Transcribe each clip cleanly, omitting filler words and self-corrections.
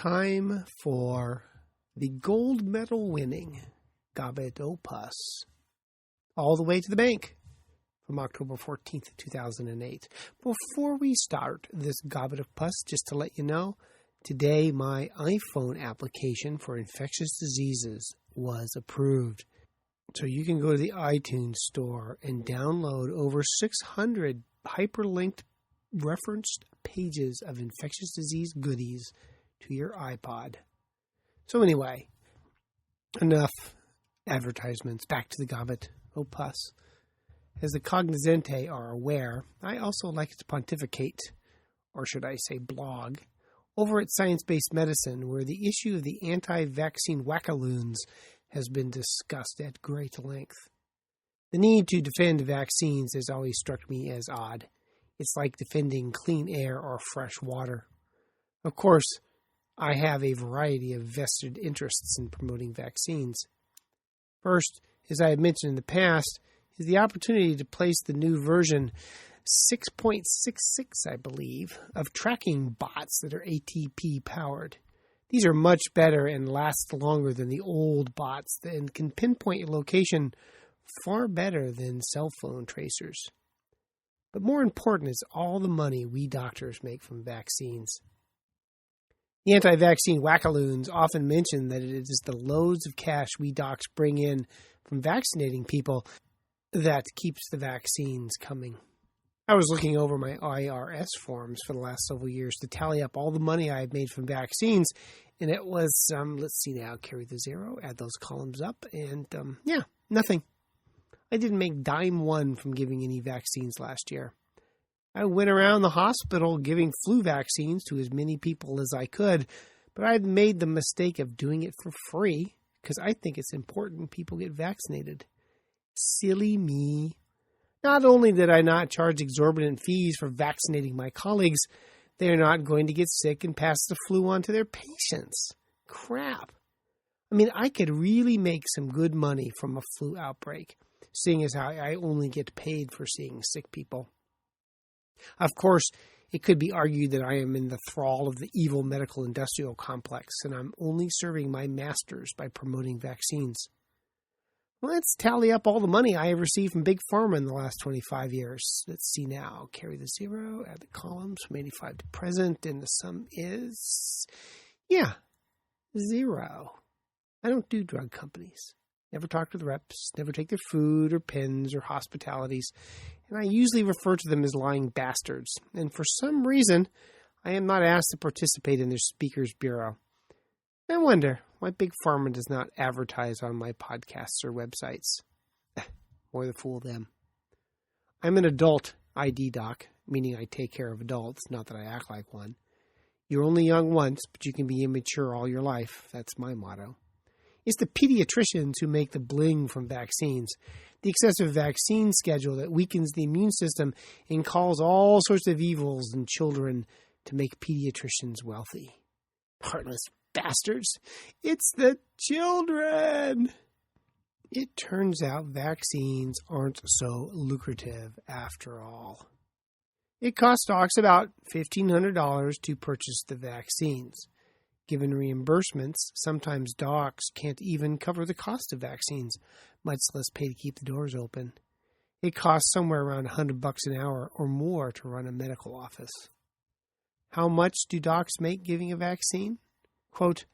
time for the gold medal winning Gobbet Opus, all the way to the bank, from October 14th, 2008. Before we start this Gobbet Opus, just to let you know, today my iPhone application for infectious diseases was approved. So you can go to the iTunes store and download over 600 hyperlinked referenced pages of infectious disease goodies to your iPod. So anyway, enough advertisements. Back to the Gobbet Opus. As the cognoscente are aware, I also like to pontificate, or should I say blog, over at Science-Based Medicine, where the issue of the anti-vaccine wackaloons has been discussed at great length. The need to defend vaccines has always struck me as odd. It's like defending clean air or fresh water. Of course, I have a variety of vested interests in promoting vaccines. First, as I have mentioned in the past, is the opportunity to place the new version 6.66, I believe, of tracking bots that are ATP powered. These are much better and last longer than the old bots and can pinpoint your location far better than cell phone tracers. But more important is all the money we doctors make from vaccines. The anti-vaccine wackaloons often mention that it is the loads of cash we docs bring in from vaccinating people that keeps the vaccines coming. I was looking over my IRS forms for the last several years to tally up all the money I had made from vaccines, and it was, let's see now, carry the zero, add those columns up, and nothing. I didn't make dime one from giving any vaccines last year. I went around the hospital giving flu vaccines to as many people as I could, but I made the mistake of doing it for free because I think it's important people get vaccinated. Silly me. Not only did I not charge exorbitant fees for vaccinating my colleagues, they are not going to get sick and pass the flu on to their patients. Crap. I mean, I could really make some good money from a flu outbreak, seeing as how I only get paid for seeing sick people. Of course, it could be argued that I am in the thrall of the evil medical industrial complex, and I'm only serving my masters by promoting vaccines. Let's tally up all the money I have received from Big Pharma in the last 25 years. Let's see now. Carry the zero, add the columns from 85 to present, and the sum is, 0. I don't do drug companies. Never talk to the reps, never take their food or pens or hospitalities, and I usually refer to them as lying bastards. And for some reason, I am not asked to participate in their speakers bureau. I wonder why Big Pharma does not advertise on my podcasts or websites. More the fool them. I'm an adult ID doc, meaning I take care of adults, not that I act like one. You're only young once, but you can be immature all your life. That's my motto. It's the pediatricians who make the bling from vaccines. The excessive vaccine schedule that weakens the immune system and calls all sorts of evils in children to make pediatricians wealthy. Heartless bastards. It's the children. It turns out vaccines aren't so lucrative after all. It costs docs about $1,500 to purchase the vaccines. Given reimbursements, sometimes docs can't even cover the cost of vaccines, much less pay to keep the doors open. It costs somewhere around $100 an hour or more to run a medical office. How much do docs make giving a vaccine? Quote,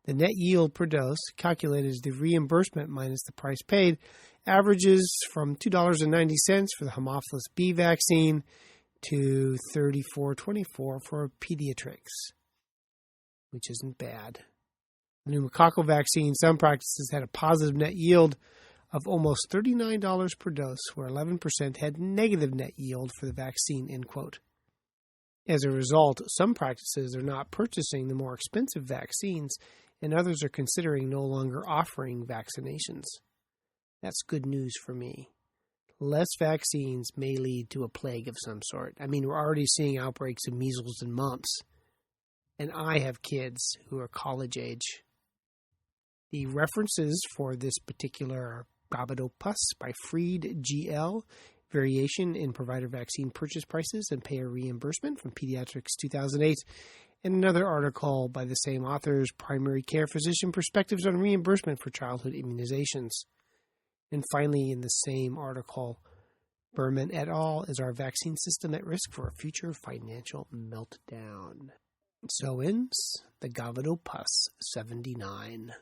the net yield per dose, calculated as the reimbursement minus the price paid, averages from $2.90 for the Haemophilus B vaccine to $34.24 for pediatrics, which isn't bad. The pneumococcal vaccine, some practices had a positive net yield of almost $39 per dose, where 11% had negative net yield for the vaccine, end quote. As a result, some practices are not purchasing the more expensive vaccines, and others are considering no longer offering vaccinations. That's good news for me. Less vaccines may lead to a plague of some sort. I mean, we're already seeing outbreaks of measles and mumps. And I have kids who are college age. The references for this particular Gobbet Opus by Freed GL, Variation in Provider Vaccine Purchase Prices and Payer Reimbursement from Pediatrics 2008, In another article by the same authors, Primary Care Physician Perspectives on Reimbursement for Childhood Immunizations. And finally, in the same article, Berman et al., Is Our Vaccine System at Risk for a Future Financial Meltdown? So ends the Gobbet Opus 79.